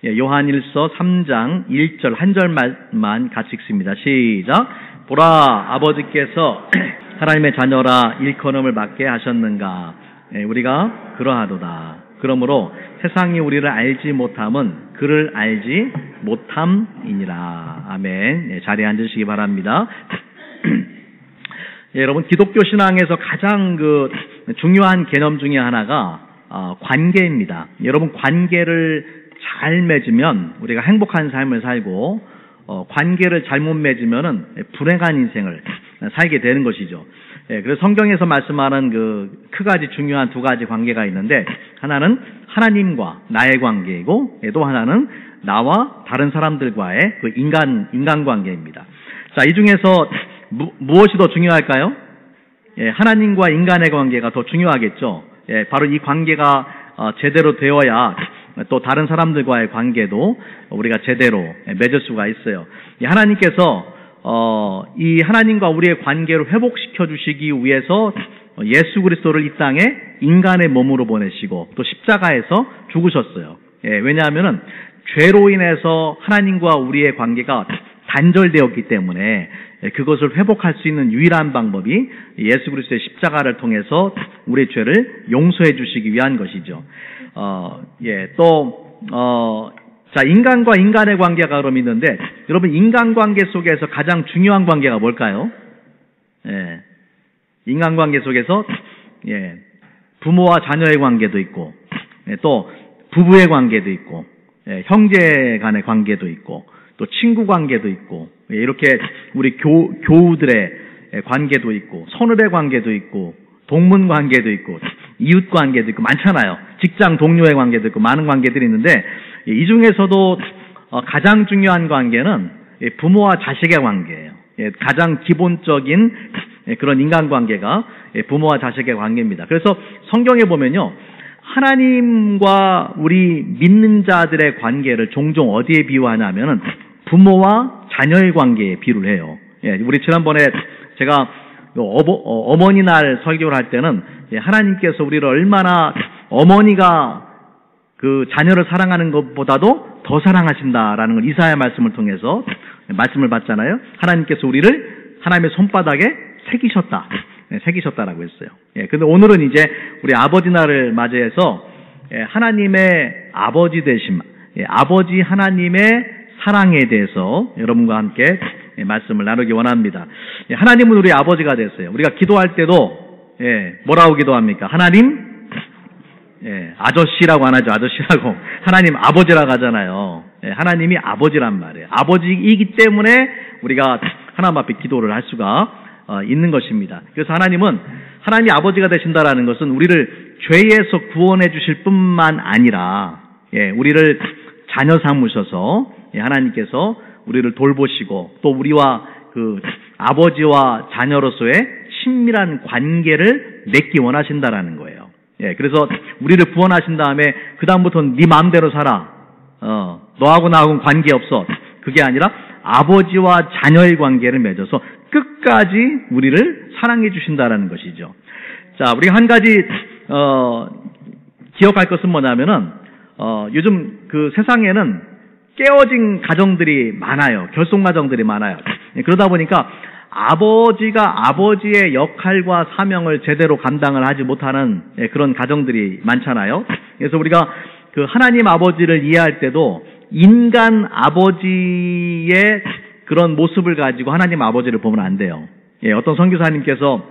요한일서 3장 1절 한 절만 같이 읽습니다. 시작. 보라, 아버지께서 하나님의 자녀라 일컬음을 받게 하셨는가. 우리가 그러하도다. 그러므로 세상이 우리를 알지 못함은 그를 알지 못함이니라. 아멘. 자리에 앉으시기 바랍니다. 여러분, 기독교 신앙에서 가장 중요한 개념 중에 하나가 관계입니다. 여러분, 관계를 잘 맺으면 우리가 행복한 삶을 살고, 관계를 잘못 맺으면은 불행한 인생을 살게 되는 것이죠. 그래서 성경에서 말씀하는 크가지 중요한 두 가지 관계가 있는데, 하나는 하나님과 나의 관계이고, 또 하나는 나와 다른 사람들과의 인간 관계입니다. 자, 이 중에서 무엇이 더 중요할까요? 하나님과 인간의 관계가 더 중요하겠죠. 바로 이 관계가 제대로 되어야 또 다른 사람들과의 관계도 우리가 제대로 맺을 수가 있어요. 하나님께서 이 하나님과 우리의 관계를 회복시켜 주시기 위해서 예수 그리스도를 이 땅에 인간의 몸으로 보내시고 또 십자가에서 죽으셨어요. 왜냐하면은 죄로 인해서 하나님과 우리의 관계가 단절되었기 때문에 그것을 회복할 수 있는 유일한 방법이 예수 그리스도의 십자가를 통해서 우리의 죄를 용서해 주시기 위한 것이죠. 자, 인간과 인간의 관계가 그럼 있는데, 여러분, 인간관계 속에서 가장 중요한 관계가 뭘까요? 인간관계 속에서, 부모와 자녀의 관계도 있고, 또 부부의 관계도 있고, 형제 간의 관계도 있고, 또 친구 관계도 있고, 이렇게 우리 교우들의 관계도 있고, 선후배 관계도 있고, 동문 관계도 있고, 이웃 관계도 있고, 많잖아요. 직장 동료의 관계도 있고, 많은 관계들이 있는데, 이 중에서도 가장 중요한 관계는 부모와 자식의 관계예요. 가장 기본적인 그런 인간관계가 부모와 자식의 관계입니다. 그래서 성경에 보면요, 하나님과 우리 믿는 자들의 관계를 종종 어디에 비유하냐면은 부모와 자녀의 관계에 비유를 해요. 우리 지난번에 제가 어머니날 설교를 할 때는 하나님께서 우리를 얼마나 어머니가 자녀를 사랑하는 것보다도 더 사랑하신다라는 걸 이사야 말씀을 통해서 말씀을 받잖아요. 하나님께서 우리를 하나님의 손바닥에 새기셨다라고 했어요. 근데 오늘은 이제 우리 아버지 날을 맞이해서 하나님의 아버지 되심, 아버지 하나님의 사랑에 대해서 여러분과 함께 말씀을 나누기 원합니다. 하나님은 우리 아버지가 됐어요. 우리가 기도할 때도 뭐라고 기도합니까? 하나님 아저씨라고 안 하죠. 아저씨라고. 하나님 아버지라고 하잖아요. 하나님이 아버지란 말이에요. 아버지이기 때문에 우리가 하나님 앞에 기도를 할 수가 있는 것입니다. 그래서 하나님이 아버지가 되신다라는 것은 우리를 죄에서 구원해 주실 뿐만 아니라 우리를 자녀 삼으셔서 하나님께서 우리를 돌보시고 또 우리와 아버지와 자녀로서의 친밀한 관계를 맺기 원하신다라는 거예요. 그래서 우리를 구원하신 다음에 그다음부터는 네 마음대로 살아. 너하고 나하고는 관계없어. 그게 아니라 아버지와 자녀의 관계를 맺어서 끝까지 우리를 사랑해 주신다라는 것이죠. 자, 우리가 한 가지 기억할 것은 뭐냐면은 요즘 세상에는 깨어진 가정들이 많아요. 결손 가정들이 많아요. 그러다 보니까 아버지가 아버지의 역할과 사명을 제대로 감당을 하지 못하는 그런 가정들이 많잖아요. 그래서 우리가 하나님 아버지를 이해할 때도 인간 아버지의 그런 모습을 가지고 하나님 아버지를 보면 안 돼요. 어떤 선교사님께서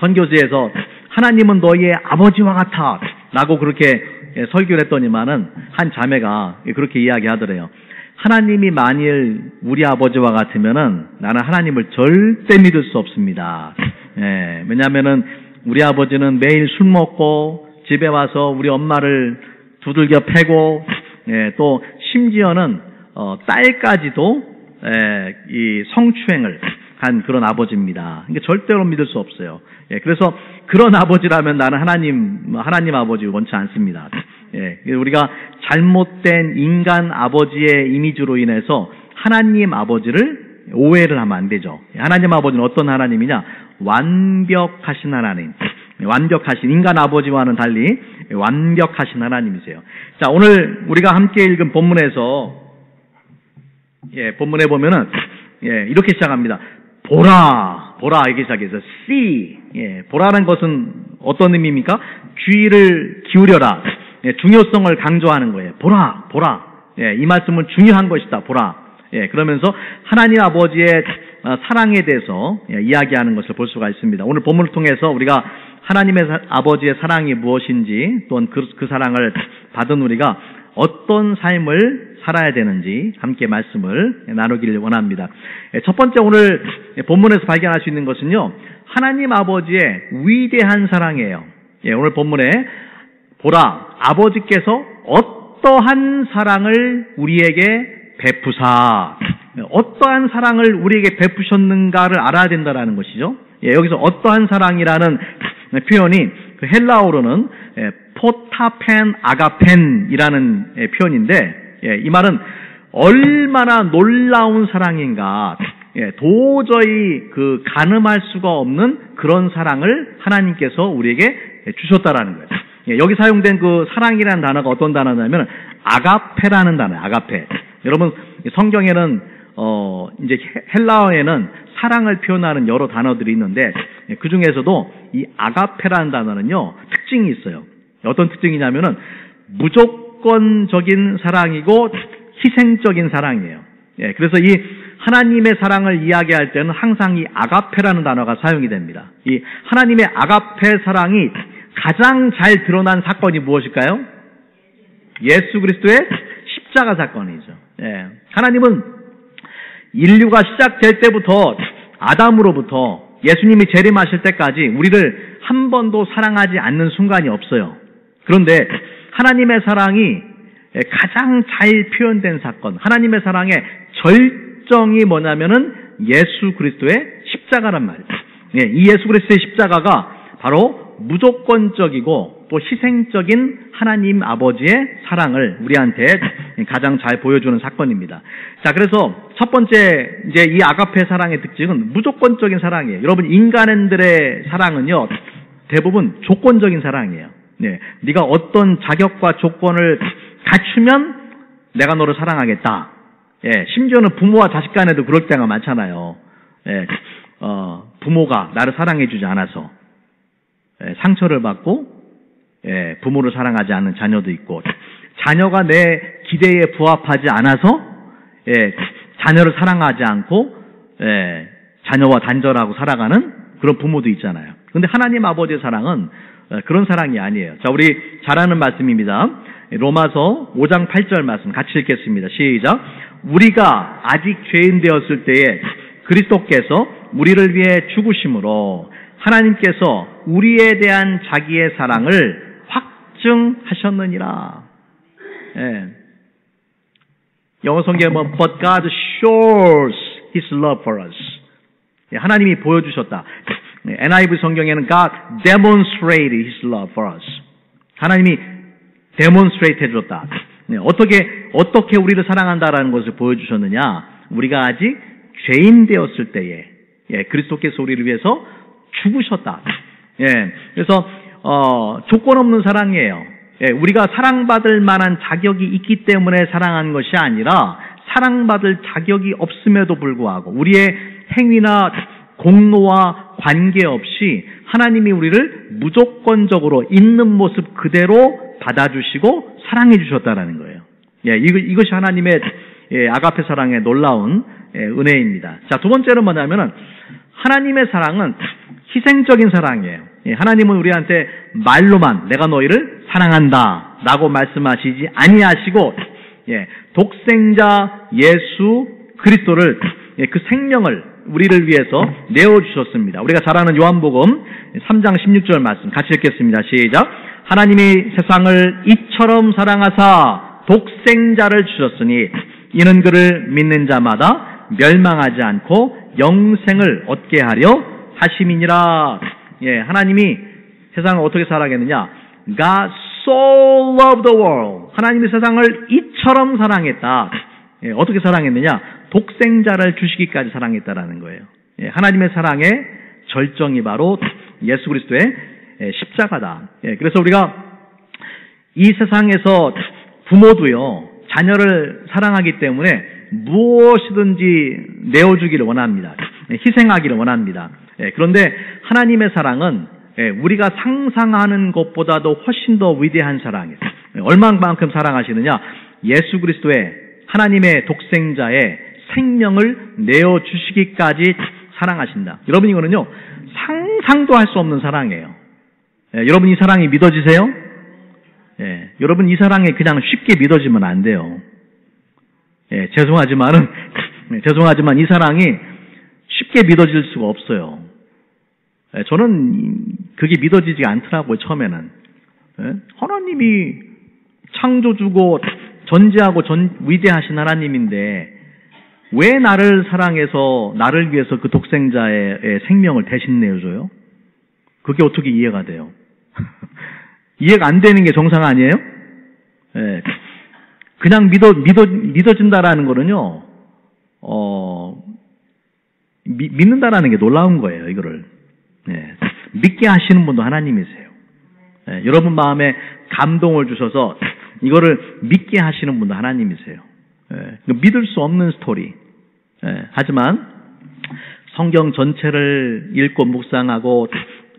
선교지에서 하나님은 너희의 아버지와 같아 라고 그렇게 설교를 했더니만은 한 자매가 그렇게 이야기하더래요. 하나님이 만일 우리 아버지와 같으면은 나는 하나님을 절대 믿을 수 없습니다. 왜냐하면은 우리 아버지는 매일 술 먹고 집에 와서 우리 엄마를 두들겨 패고 또 심지어는 딸까지도 이 성추행을 한 그런 아버지입니다. 그러니까 절대로 믿을 수 없어요. 그래서 그런 아버지라면 나는 하나님 아버지 원치 않습니다. 우리가 잘못된 인간 아버지의 이미지로 인해서 하나님 아버지를 오해를 하면 안 되죠. 하나님 아버지는 어떤 하나님이냐? 완벽하신 하나님, 완벽하신 인간 아버지와는 달리 완벽하신 하나님이세요. 자, 오늘 우리가 함께 읽은 본문에서 본문에 보면은 이렇게 시작합니다. 보라 이렇게 시작해서 see. 보라는 것은 어떤 의미입니까? 귀를 기울여라. 중요성을 강조하는 거예요. 보라. 이 말씀은 중요한 것이다. 보라. 그러면서 하나님 아버지의 사랑에 대해서 이야기하는 것을 볼 수가 있습니다. 오늘 본문을 통해서 우리가 하나님의 아버지의 사랑이 무엇인지 또는 그 사랑을 받은 우리가 어떤 삶을 살아야 되는지 함께 말씀을 나누기를 원합니다. 첫 번째 오늘 본문에서 발견할 수 있는 것은요, 하나님 아버지의 위대한 사랑이에요. 오늘 본문에 보라, 아버지께서 어떠한 사랑을 우리에게 베푸사, 어떠한 사랑을 우리에게 베푸셨는가를 알아야 된다는 것이죠. 여기서 어떠한 사랑이라는 표현이 그 헬라어로는 포타펜 아가펜이라는 표현인데, 이 말은 얼마나 놀라운 사랑인가, 도저히 그 가늠할 수가 없는 그런 사랑을 하나님께서 우리에게 주셨다라는 거예요. 여기 사용된 그 사랑이라는 단어가 어떤 단어냐면 아가페라는 단어예요. 아가페. 여러분 성경에는 이제 헬라어에는 사랑을 표현하는 여러 단어들이 있는데 그 중에서도 이 아가페라는 단어는요 특징이 있어요. 어떤 특징이냐면은 무조건적인 사랑이고 희생적인 사랑이에요. 그래서 이 하나님의 사랑을 이야기할 때는 항상 이 아가페라는 단어가 사용이 됩니다. 이 하나님의 아가페 사랑이 가장 잘 드러난 사건이 무엇일까요? 예수 그리스도의 십자가 사건이죠. 하나님은 인류가 시작될 때부터 아담으로부터 예수님이 재림하실 때까지 우리를 한 번도 사랑하지 않는 순간이 없어요. 그런데 하나님의 사랑이 가장 잘 표현된 사건, 하나님의 사랑의 절정이 뭐냐면은 예수 그리스도의 십자가란 말이에요. 이 예수 그리스도의 십자가가 바로 무조건적이고 또 희생적인 하나님 아버지의 사랑을 우리한테 가장 잘 보여주는 사건입니다. 자, 그래서 첫 번째 이제 이 아가페 사랑의 특징은 무조건적인 사랑이에요. 여러분 인간들의 사랑은요 대부분 조건적인 사랑이에요. 네가 어떤 자격과 조건을 갖추면 내가 너를 사랑하겠다. 심지어는 부모와 자식 간에도 그럴 때가 많잖아요. 부모가 나를 사랑해주지 않아서 상처를 받고 부모를 사랑하지 않는 자녀도 있고, 자녀가 내 기대에 부합하지 않아서 자녀를 사랑하지 않고 자녀와 단절하고 살아가는 그런 부모도 있잖아요. 그런데 하나님 아버지의 사랑은 그런 사랑이 아니에요. 자, 우리 잘 아는 말씀입니다. 로마서 5장 8절 말씀 같이 읽겠습니다. 시작. 우리가 아직 죄인 되었을 때에 그리스도께서 우리를 위해 죽으심으로 하나님께서 우리에 대한 자기의 사랑을 확증하셨느니라. 영어 성경에 보면 But God shows His love for us. 하나님이 보여주셨다. NIV 성경에는 God demonstrated His love for us. 하나님이 demonstrate 해줬다. 어떻게 우리를 사랑한다라는 것을 보여주셨느냐? 우리가 아직 죄인 되었을 때에 그리스도께서 우리를 위해서 죽으셨다. 그래서 조건 없는 사랑이에요. 우리가 사랑받을 만한 자격이 있기 때문에 사랑한 것이 아니라 사랑받을 자격이 없음에도 불구하고 우리의 행위나 공로와 관계없이 하나님이 우리를 무조건적으로 있는 모습 그대로 받아주시고 사랑해 주셨다는 거예요. 이것이 하나님의 아가페 사랑의 놀라운 은혜입니다. 자, 두 번째는 뭐냐면은 하나님의 사랑은 희생적인 사랑이에요. 하나님은 우리한테 말로만 내가 너희를 사랑한다 라고 말씀하시지 아니하시고 독생자 예수 그리스도를 그 생명을 우리를 위해서 내어주셨습니다. 우리가 잘 아는 요한복음 3장 16절 말씀 같이 읽겠습니다. 시작. 하나님이 세상을 이처럼 사랑하사 독생자를 주셨으니 이는 그를 믿는 자마다 멸망하지 않고 영생을 얻게 하려 하심이니라. 하나님이 세상을 어떻게 사랑했느냐? God so loved the world. 하나님이 세상을 이처럼 사랑했다. 어떻게 사랑했느냐? 독생자를 주시기까지 사랑했다라는 거예요. 하나님의 사랑의 절정이 바로 예수 그리스도의 십자가다. 그래서 우리가 이 세상에서 부모도요, 자녀를 사랑하기 때문에 무엇이든지 내어주기를 원합니다. 희생하기를 원합니다. 그런데 하나님의 사랑은 우리가 상상하는 것보다도 훨씬 더 위대한 사랑이에요. 얼마만큼 사랑하시느냐? 예수 그리스도의 하나님의 독생자의 생명을 내어주시기까지 사랑하신다. 여러분, 이거는요, 상상도 할 수 없는 사랑이에요. 여러분, 이 사랑이 믿어지세요? 여러분, 이 사랑이 그냥 쉽게 믿어지면 안 돼요. 죄송하지만 이 사랑이 쉽게 믿어질 수가 없어요. 저는 그게 믿어지지 않더라고요, 처음에는. 하나님이 창조주고 전지하고 위대하신 하나님인데 왜 나를 사랑해서 나를 위해서 그 독생자의 생명을 대신 내어줘요? 그게 어떻게 이해가 돼요? 이해가 안 되는 게 정상 아니에요? 그냥 믿어진다라는 거는요, 믿는다라는 게 놀라운 거예요, 이거를. 믿게 하시는 분도 하나님이세요. 여러분 마음에 감동을 주셔서 이거를 믿게 하시는 분도 하나님이세요. 믿을 수 없는 스토리. 하지만 성경 전체를 읽고 묵상하고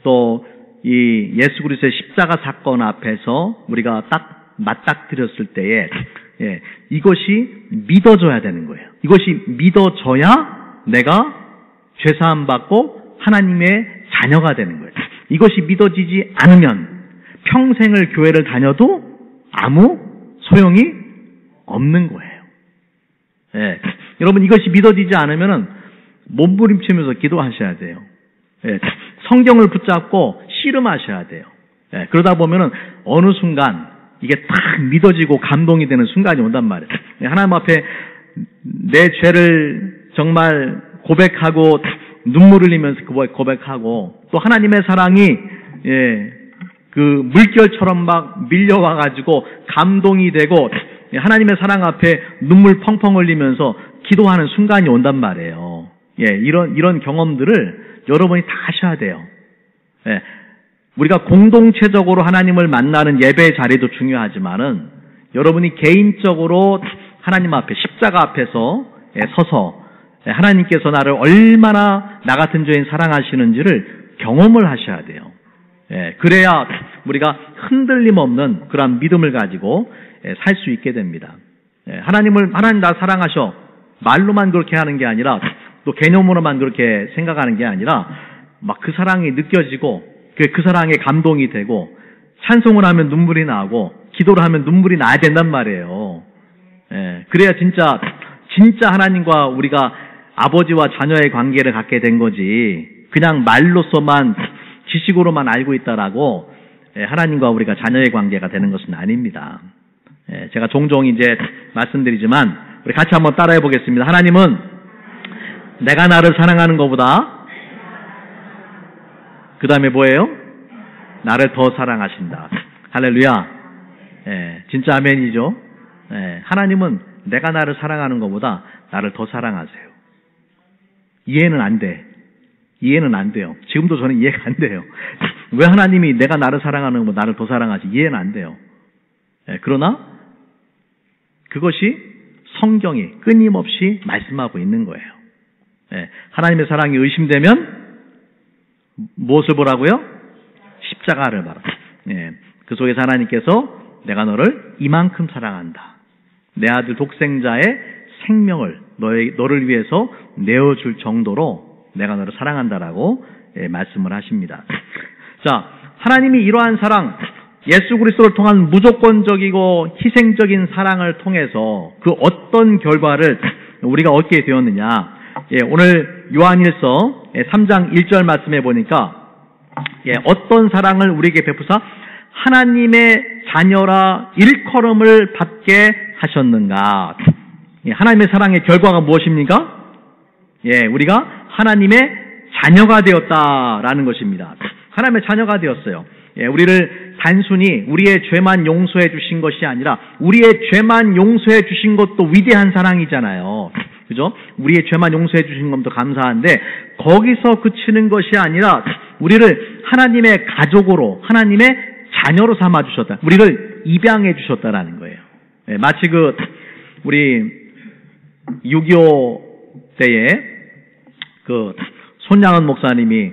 또 이 예수 그리스도의 십자가 사건 앞에서 우리가 딱 맞닥뜨렸을 때에 이것이 믿어져야 되는 거예요. 이것이 믿어져야 내가 죄사함 받고 하나님의 자녀가 되는 거예요. 이것이 믿어지지 않으면 평생을 교회를 다녀도 아무 소용이 없는 거예요. 여러분, 이것이 믿어지지 않으면 몸부림치면서 기도하셔야 돼요. 성경을 붙잡고 씨름하셔야 돼요. 그러다 보면은 어느 순간 이게 딱 믿어지고 감동이 되는 순간이 온단 말이에요. 하나님 앞에 내 죄를 정말 고백하고 눈물 흘리면서 고백하고 또 하나님의 사랑이 그 물결처럼 막 밀려와가지고 감동이 되고 하나님의 사랑 앞에 눈물 펑펑 흘리면서 기도하는 순간이 온단 말이에요. 이런 경험들을 여러분이 다 하셔야 돼요. 우리가 공동체적으로 하나님을 만나는 예배의 자리도 중요하지만은 여러분이 개인적으로 하나님 앞에 십자가 앞에서 서서 하나님께서 나를 얼마나 나 같은 죄인 사랑하시는지를 경험을 하셔야 돼요. 그래야 우리가 흔들림 없는 그런 믿음을 가지고 살 수 있게 됩니다. 하나님 나 사랑하셔. 말로만 그렇게 하는 게 아니라 또 개념으로만 그렇게 생각하는 게 아니라 막 그 사랑이 느껴지고 그 사랑에 감동이 되고 찬송을 하면 눈물이 나고 기도를 하면 눈물이 나야 된단 말이에요. 그래야 진짜 하나님과 우리가 아버지와 자녀의 관계를 갖게 된 거지. 그냥 말로서만 지식으로만 알고 있다라고 하나님과 우리가 자녀의 관계가 되는 것은 아닙니다. 제가 종종 이제 말씀드리지만 우리 같이 한번 따라해 보겠습니다. 하나님은 내가 나를 사랑하는 것보다 그 다음에 뭐예요? 나를 더 사랑하신다. 할렐루야. 진짜 아멘이죠. 하나님은 내가 나를 사랑하는 것보다 나를 더 사랑하세요. 이해는 안 돼. 이해는 안 돼요. 지금도 저는 이해가 안 돼요. 왜 하나님이 내가 나를 사랑하는 것보다 나를 더 사랑하지? 이해는 안 돼요. 그러나 그것이 성경이 끊임없이 말씀하고 있는 거예요. 하나님의 사랑이 의심되면 무엇을 보라고요? 십자가를 봐라. 그 속에서 하나님께서 내가 너를 이만큼 사랑한다. 내 아들 독생자의 생명을 너를 위해서 내어줄 정도로 내가 너를 사랑한다라고 말씀을 하십니다. 자, 하나님이 이러한 사랑, 예수 그리스도를 통한 무조건적이고 희생적인 사랑을 통해서 그 어떤 결과를 우리가 얻게 되었느냐. 오늘 요한일서 3장 1절 말씀해 보니까 어떤 사랑을 우리에게 베푸사 하나님의 자녀라 일컬음을 받게 하셨는가. 하나님의 사랑의 결과가 무엇입니까? 우리가 하나님의 자녀가 되었다라는 것입니다. 하나님의 자녀가 되었어요. 우리를 단순히 우리의 죄만 용서해 주신 것이 아니라 우리의 죄만 용서해 주신 것도 위대한 사랑이잖아요. 그죠? 우리의 죄만 용서해 주신 것도 감사한데 거기서 그치는 것이 아니라 우리를 하나님의 가족으로 하나님의 자녀로 삼아 주셨다. 우리를 입양해 주셨다라는 거예요. 예, 마치 우리 6.25 때에 손양은 목사님이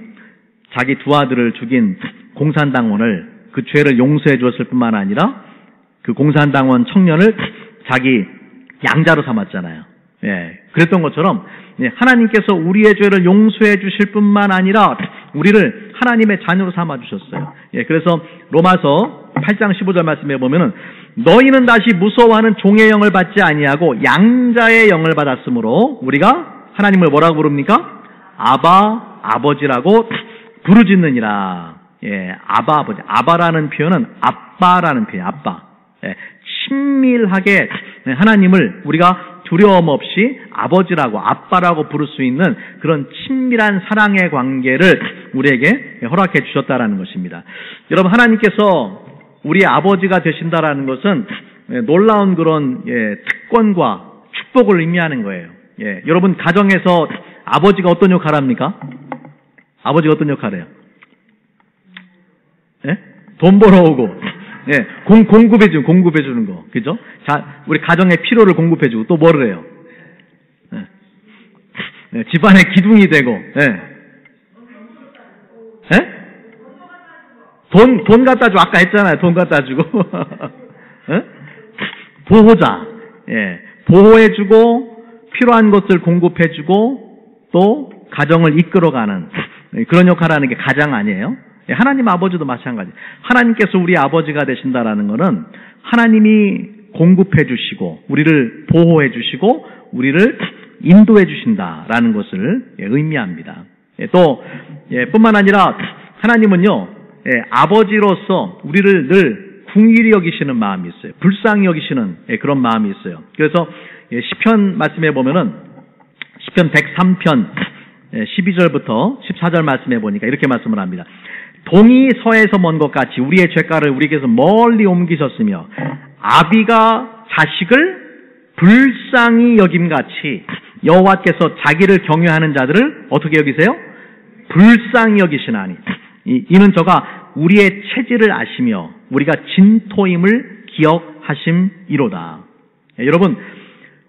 자기 두 아들을 죽인 공산당원을 그 죄를 용서해 주었을 뿐만 아니라 그 공산당원 청년을 자기 양자로 삼았잖아요. 예, 그랬던 것처럼 하나님께서 우리의 죄를 용서해 주실 뿐만 아니라 우리를 하나님의 자녀로 삼아 주셨어요. 예, 그래서 로마서 8장 15절 말씀에 보면은 너희는 다시 무서워하는 종의 영을 받지 아니하고 양자의 영을 받았으므로 우리가 하나님을 뭐라고 부릅니까? 아바 아버지라고 부르짖느니라. 예, 아바 아버지. 아바라는 표현은 아빠라는 표현. 아빠. 예, 친밀하게 하나님을 우리가 두려움 없이 아버지라고 아빠라고 부를 수 있는 그런 친밀한 사랑의 관계를 우리에게 허락해 주셨다라는 것입니다. 여러분, 하나님께서 우리 아버지가 되신다라는 것은 놀라운 그런 특권과 축복을 의미하는 거예요. 예, 여러분 가정에서 아버지가 어떤 역할을 합니까? 아버지가 어떤 역할을 해요? 예? 돈 벌어오고, 예, 공급해주는 거, 그죠? 자, 우리 가정의 필요를 공급해주고, 또 뭐를 해요? 예. 예, 집안의 기둥이 되고, 예. 예? 돈 갖다 주고, 아까 했잖아요. 돈 갖다 주고. 예? 보호자, 예. 보호해주고, 필요한 것을 공급해주고, 또, 가정을 이끌어가는, 그런 역할을 하는 게 가장 아니에요? 하나님 아버지도 마찬가지. 하나님께서 우리 아버지가 되신다라는 것은 하나님이 공급해 주시고 우리를 보호해 주시고 우리를 인도해 주신다라는 것을 의미합니다. 또 뿐만 아니라 하나님은요 아버지로서 우리를 늘 궁일이 여기시는 마음이 있어요. 불쌍히 여기시는 그런 마음이 있어요. 그래서 시편 말씀에 보면은 시편 103편 12절부터 14절 말씀해 보니까 이렇게 말씀을 합니다. 동이 서에서 먼 것 같이 우리의 죄가를 우리에게서 멀리 옮기셨으며 아비가 자식을 불쌍히 여김같이 여호와께서 자기를 경외하는 자들을 어떻게 여기세요? 불쌍히 여기시나니 이는 저가 우리의 체질을 아시며 우리가 진토임을 기억하심이로다. 여러분,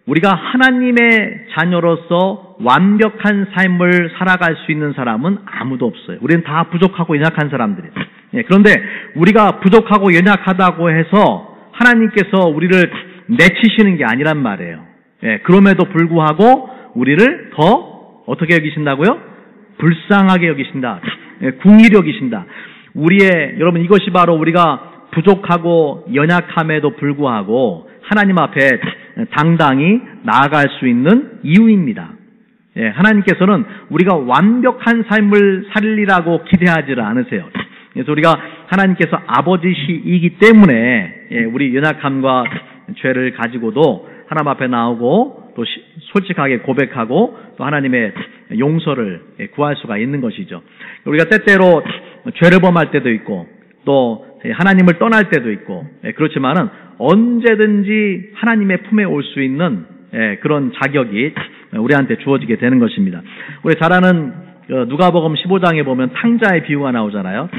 우리가 하나님의 자녀로서 완벽한 삶을 살아갈 수 있는 사람은 아무도 없어요. 우리는 다 부족하고 연약한 사람들이에요. 그런데 우리가 부족하고 연약하다고 해서 하나님께서 우리를 내치시는 게 아니란 말이에요. 그럼에도 불구하고 우리를 더 어떻게 여기신다고요? 불쌍하게 여기신다. 궁일히 여기신다. 여러분, 이것이 바로 우리가 부족하고 연약함에도 불구하고 하나님 앞에 당당히 나아갈 수 있는 이유입니다. 하나님께서는 우리가 완벽한 삶을 살리라고 기대하지를 않으세요. 그래서 우리가 하나님께서 아버지이기 때문에 우리 연약함과 죄를 가지고도 하나님 앞에 나오고 또 솔직하게 고백하고 또 하나님의 용서를 구할 수가 있는 것이죠. 우리가 때때로 죄를 범할 때도 있고 또 하나님을 떠날 때도 있고 그렇지만은 언제든지 하나님의 품에 올 수 있는 그런 자격이 우리한테 주어지게 되는 것입니다. 우리 잘 아는 누가복음 15장에 보면 탕자의 비유가 나오잖아요.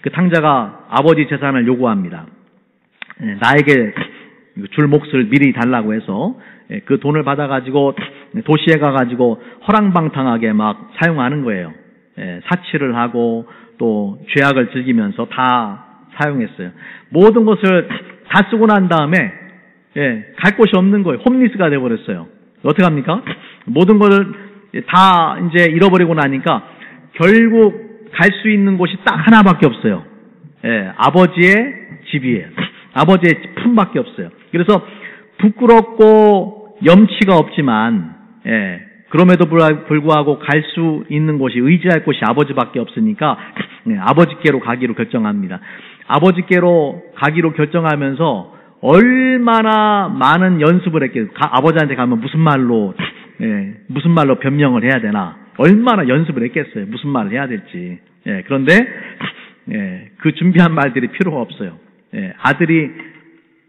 그 탕자가 아버지 재산을 요구합니다. 나에게 줄 몫을 미리 달라고 해서 그 돈을 받아가지고 도시에 가가지고 허랑방탕하게 막 사용하는 거예요. 사치를 하고 또 죄악을 즐기면서 다 사용했어요. 모든 것을 다 쓰고 난 다음에 갈 곳이 없는 거예요. 홈리스가 돼버렸어요. 어떻게 합니까? 모든 것을 다 이제 잃어버리고 나니까 결국 갈 수 있는 곳이 딱 하나밖에 없어요. 아버지의 집이에요. 아버지의 품밖에 없어요. 그래서 부끄럽고 염치가 없지만 그럼에도 불구하고 갈 수 있는 곳이 의지할 곳이 아버지밖에 없으니까 아버지께로 가기로 결정합니다. 아버지께로 가기로 결정하면서 얼마나 많은 연습을 했겠어요. 아버지한테 가면 무슨 말로 변명을 해야 되나, 얼마나 연습을 했겠어요. 무슨 말을 해야 될지. 그런데 그 준비한 말들이 필요가 없어요. 아들이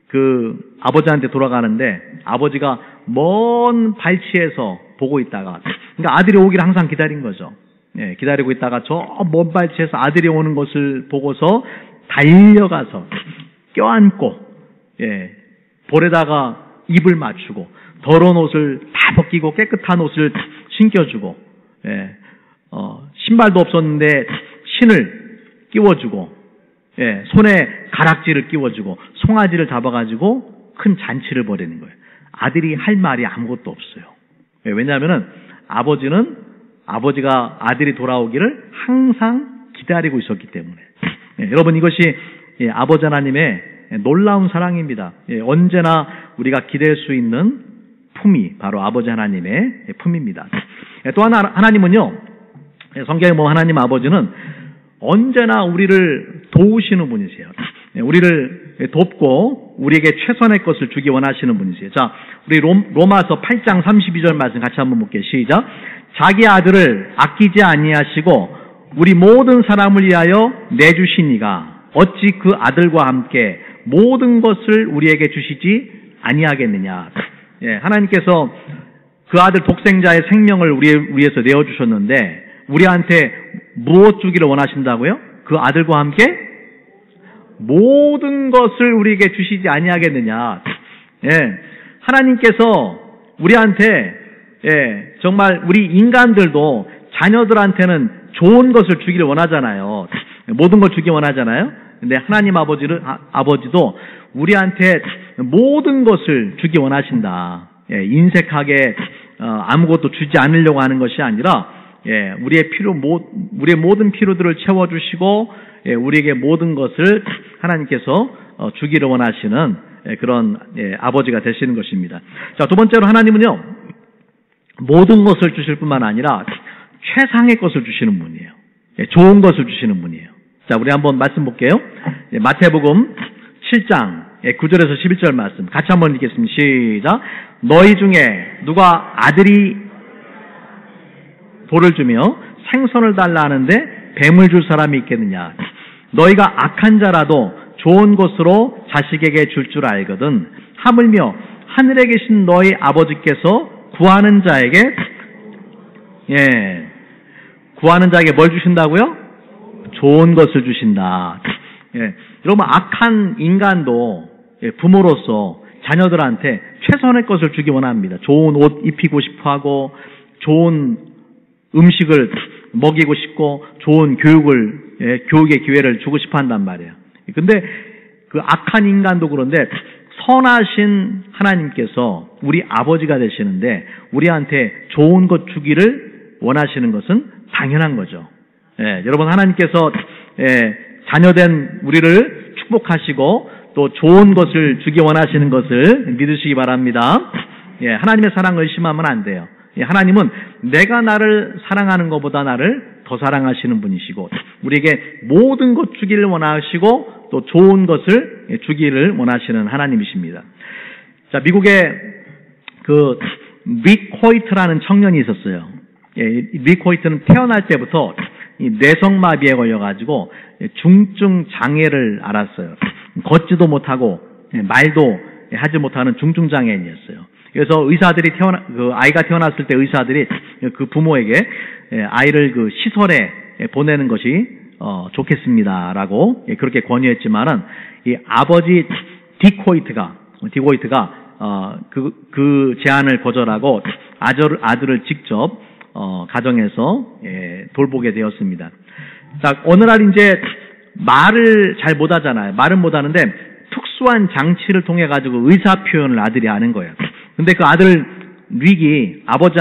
그 아버지한테 돌아가는데 아버지가 먼 발치에서 보고 있다가, 그러니까 아들이 오기를 항상 기다린 거죠. 예, 기다리고 있다가 저 먼 발치에서 아들이 오는 것을 보고서 달려가서 껴안고, 예, 볼에다가 입을 맞추고 더러운 옷을 다 벗기고 깨끗한 옷을 신겨주고, 예, 신발도 없었는데 신을 끼워주고, 예, 손에 가락지를 끼워주고 송아지를 잡아가지고 큰 잔치를 벌이는 거예요. 아들이 할 말이 아무것도 없어요. 예, 왜냐하면은 아버지가 아들이 돌아오기를 항상 기다리고 있었기 때문에. 예, 여러분, 이것이 예, 아버지 하나님의 놀라운 사랑입니다. 예, 언제나 우리가 기댈 수 있는 품이 바로 아버지 하나님의 품입니다. 예, 또 하나님은요, 예, 성경에 보면 하나님 아버지는 언제나 우리를 도우시는 분이세요. 예, 우리를 돕고 우리에게 최선의 것을 주기 원하시는 분이세요. 자, 우리 로마서 8장 32절 말씀 같이 한번 볼게요. 시작. 자기 아들을 아끼지 아니하시고 우리 모든 사람을 위하여 내주시니가 어찌 그 아들과 함께 모든 것을 우리에게 주시지 아니하겠느냐. 예, 하나님께서 그 아들 독생자의 생명을 위해서 내어주셨는데 우리한테 무엇 주기를 원하신다고요? 그 아들과 함께 모든 것을 우리에게 주시지 아니하겠느냐. 예, 하나님께서 우리한테 예, 정말 우리 인간들도 자녀들한테는 좋은 것을 주기를 원하잖아요. 모든 걸 주기 원하잖아요. 근데 하나님 아버지도 우리한테 모든 것을 주기 원하신다. 예, 인색하게 아무것도 주지 않으려고 하는 것이 아니라 예, 우리의 모든 필요들을 채워주시고 예, 우리에게 모든 것을 하나님께서 주기를 원하시는 예, 그런 예, 아버지가 되시는 것입니다. 자, 두 번째로 하나님은요, 모든 것을 주실 뿐만 아니라 최상의 것을 주시는 분이에요. 예, 좋은 것을 주시는 분이에요. 자, 우리 한번 말씀 볼게요. 예, 마태복음 7장 9절에서 11절 말씀 같이 한번 읽겠습니다. 시작. 너희 중에 누가 아들이 돌을 주며 생선을 달라 하는데 뱀을 줄 사람이 있겠느냐. 너희가 악한 자라도 좋은 것으로 자식에게 줄 알거든. 하물며 하늘에 계신 너희 아버지께서 구하는 자에게 뭘 주신다고요? 좋은 것을 주신다. 예, 여러분, 악한 인간도 부모로서 자녀들한테 최선의 것을 주기 원합니다. 좋은 옷 입히고 싶어하고 좋은 음식을 먹이고 싶고 좋은 교육의 기회를 주고 싶어 한단 말이에요. 근데 그 악한 인간도 그런데 선하신 하나님께서 우리 아버지가 되시는데 우리한테 좋은 것 주기를 원하시는 것은 당연한 거죠. 예, 여러분, 하나님께서 자녀된 우리를 축복하시고 또 좋은 것을 주기 원하시는 것을 믿으시기 바랍니다. 예, 하나님의 사랑을 의심하면 안 돼요. 예, 하나님은 내가 나를 사랑하는 것보다 나를 더 사랑하시는 분이시고 우리에게 모든 것 주기를 원하시고 또 좋은 것을 주기를 원하시는 하나님이십니다. 자, 미국에 그 릭 호이트라는 청년이 있었어요. 예, 릭 호이트는 태어날 때부터 이 뇌성마비에 걸려가지고 중증 장애를 앓았어요. 걷지도 못하고 말도 하지 못하는 중증 장애인이었어요. 그래서 의사들이 아이가 태어났을 때 의사들이 그 부모에게 아이를 그 시설에 보내는 것이 좋겠습니다라고 그렇게 권유했지만은 이 아버지 디코이트가 그 제안을 거절하고 아들을 직접 가정에서 돌보게 되었습니다. 자, 어느 날 이제 말을 잘 못하잖아요. 말은 못하는데 특수한 장치를 통해 가지고 의사 표현을 아들이 하는 거예요. 근데 그 아들 릭이 아버지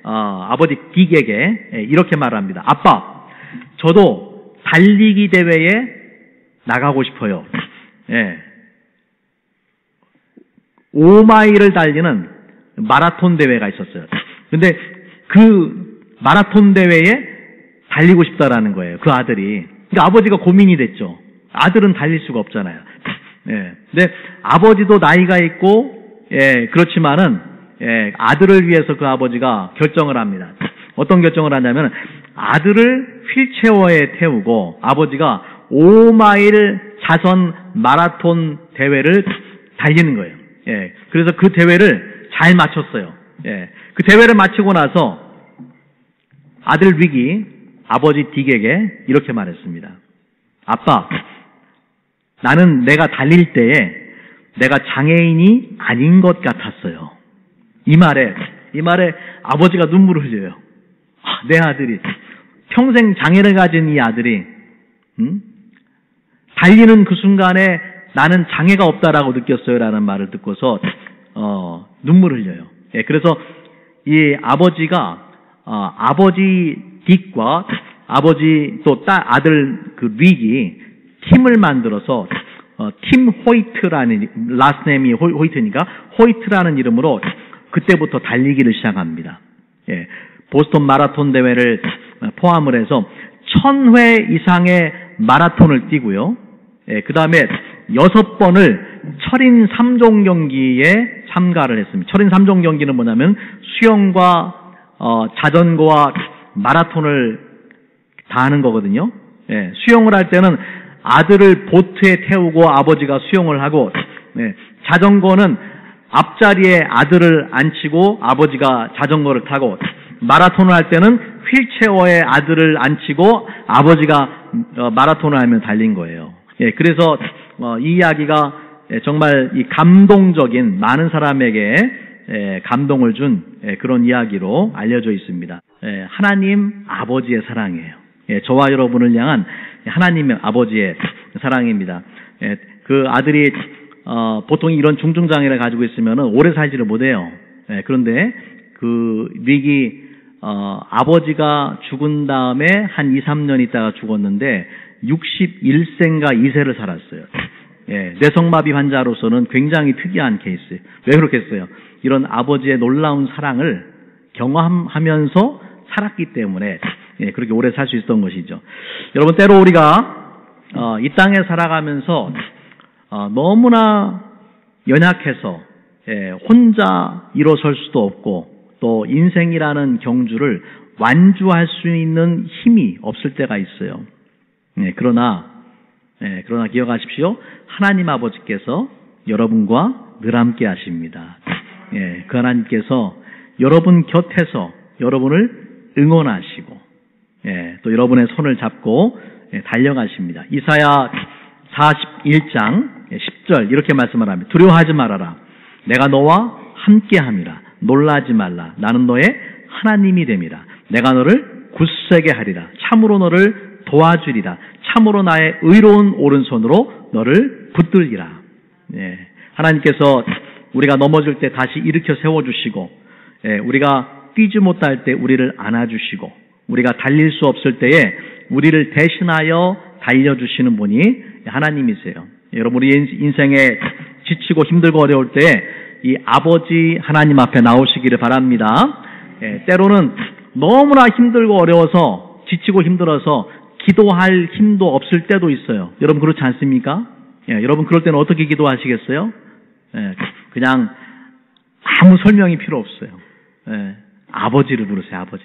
딕에게 이렇게 말합니다. 아빠, 저도 달리기 대회에 나가고 싶어요. 예. 5마일을 달리는 마라톤 대회가 있었어요. 근데 그 마라톤 대회에 달리고 싶다라는 거예요. 그 아들이. 그러니까 아버지가 고민이 됐죠. 아들은 달릴 수가 없잖아요. 예. 근데 아버지도 나이가 있고, 예, 그렇지만은, 예, 아들을 위해서 그 아버지가 결정을 합니다. 어떤 결정을 하냐면, 아들을 휠체어에 태우고, 아버지가 5마일 자선 마라톤 대회를 달리는 거예요. 예. 그래서 그 대회를 잘 마쳤어요. 예. 그 대회를 마치고 나서 아들 릭이 아버지 딕에게 이렇게 말했습니다. 아빠, 나는 내가 달릴 때에 내가 장애인이 아닌 것 같았어요. 이 말에 아버지가 눈물을 흘려요. 내 아들이, 평생 장애를 가진 이 아들이, 달리는 그 순간에 나는 장애가 없다라고 느꼈어요. 라는 말을 듣고서, 눈물을 흘려요. 예, 그래서 이 아버지가, 아버지 딕과 아버지 또 아들 그 릭이 팀을 만들어서, 팀 호이트라는, 라스네임이 호이트니까, 호이트라는 이름으로 그때부터 달리기를 시작합니다. 예, 보스턴 마라톤 대회를 포함을 해서 1000회 이상의 마라톤을 뛰고요. 예, 그 다음에 6번을 철인 3종 경기에 참가를 했습니다. 철인 3종 경기는 뭐냐면 수영과 자전거와 마라톤을 다 하는 거거든요. 예, 수영을 할 때는 아들을 보트에 태우고 아버지가 수영을 하고, 예, 자전거는 앞자리에 아들을 앉히고 아버지가 자전거를 타고, 마라톤을 할 때는 휠체어에 아들을 앉히고 아버지가 마라톤을 하면 달린 거예요. 예, 그래서 이 이야기가 정말 이 감동적인, 많은 사람에게 감동을 준 그런 이야기로 알려져 있습니다. 하나님 아버지의 사랑이에요. 저와 여러분을 향한 하나님의 아버지의 사랑입니다. 그 아들이 보통 이런 중증장애를 가지고 있으면 오래 살지를 못해요. 그런데 그 릭이 아버지가 죽은 다음에 한 2, 3년 있다가 죽었는데 61세인가 2세를 살았어요. 예, 뇌성마비 환자로서는 굉장히 특이한 케이스. 왜 그렇겠어요? 이런 아버지의 놀라운 사랑을 경험하면서 살았기 때문에 그렇게 오래 살 수 있었던 것이죠. 여러분, 때로 우리가 이 땅에 살아가면서 너무나 연약해서 혼자 일어설 수도 없고 또 인생이라는 경주를 완주할 수 있는 힘이 없을 때가 있어요. 그러나 기억하십시오. 하나님 아버지께서 여러분과 늘 함께 하십니다. 그 하나님께서 여러분 곁에서 여러분을 응원하시고 또 여러분의 손을 잡고 달려가십니다. 이사야 41장 10절 이렇게 말씀을 합니다. 두려워하지 말아라. 내가 너와 함께함이라. 놀라지 말라. 나는 너의 하나님이 됨이라. 내가 너를 굳세게 하리라. 참으로 너를 도와주리라. 참으로 나의 의로운 오른손으로 너를 붙들리라. 하나님께서 우리가 넘어질 때 다시 일으켜 세워주시고, 우리가 뛰지 못할 때 우리를 안아주시고, 우리가 달릴 수 없을 때에 우리를 대신하여 달려주시는 분이 하나님이세요. 여러분, 우리 인생에 지치고 힘들고 어려울 때에 이 아버지 하나님 앞에 나오시기를 바랍니다. 때로는 너무나 힘들고 어려워서 지치고 힘들어서 기도할 힘도 없을 때도 있어요. 여러분 그렇지 않습니까? 여러분 그럴 때는 어떻게 기도하시겠어요? 그냥 아무 설명이 필요 없어요. 아버지를 부르세요. 아버지.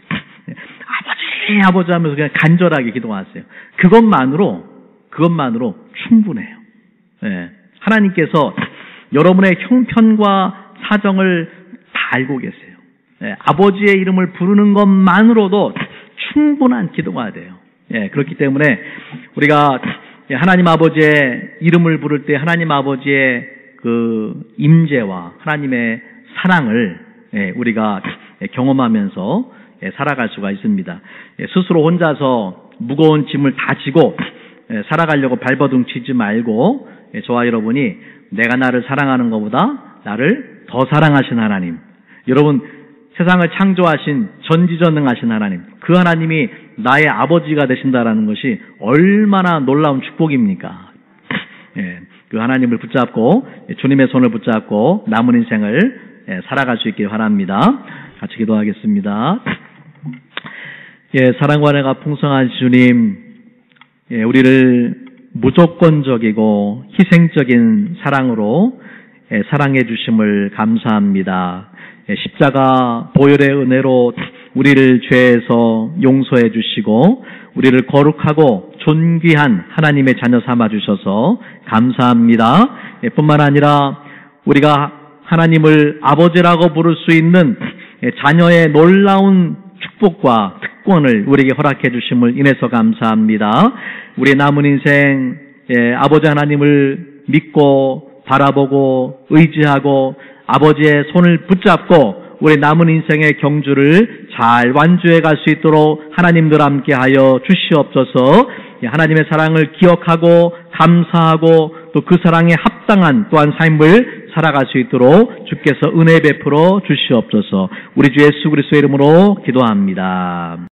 아버지 하면서 그냥 간절하게 기도하세요. 그것만으로 충분해요. 하나님께서 여러분의 형편과 사정을 다 알고 계세요. 아버지의 이름을 부르는 것만으로도 충분한 기도가 돼요. 그렇기 때문에 우리가 하나님 아버지의 이름을 부를 때 하나님 아버지의 그 임재와 하나님의 사랑을 우리가 경험하면서 살아갈 수가 있습니다. 스스로 혼자서 무거운 짐을 다 지고 살아가려고 발버둥 치지 말고 저와 여러분이 내가 나를 사랑하는 것보다 나를 더 사랑하신 하나님, 여러분 세상을 창조하신 전지전능하신 하나님, 그 하나님이 나의 아버지가 되신다라는 것이 얼마나 놀라운 축복입니까? 그 하나님을 붙잡고 주님의 손을 붙잡고 남은 인생을 살아갈 수 있길 바랍니다. 같이 기도하겠습니다. 사랑과 은혜가 풍성한 주님, 우리를 무조건적이고 희생적인 사랑으로 사랑해 주심을 감사합니다. 십자가 보혈의 은혜로 우리를 죄에서 용서해 주시고 우리를 거룩하고 존귀한 하나님의 자녀 삼아 주셔서 감사합니다. 뿐만 아니라 우리가 하나님을 아버지라고 부를 수 있는 자녀의 놀라운 축복과 특권을 우리에게 허락해 주심을 인해서 감사합니다. 우리의 남은 인생 아버지 하나님을 믿고 바라보고 의지하고 아버지의 손을 붙잡고 우리 남은 인생의 경주를 잘 완주해 갈 수 있도록 하나님들 함께하여 주시옵소서. 하나님의 사랑을 기억하고 감사하고 또 그 사랑에 합당한 또한 삶을 살아갈 수 있도록 주께서 은혜 베풀어 주시옵소서. 우리 주 예수 그리스도의 이름으로 기도합니다.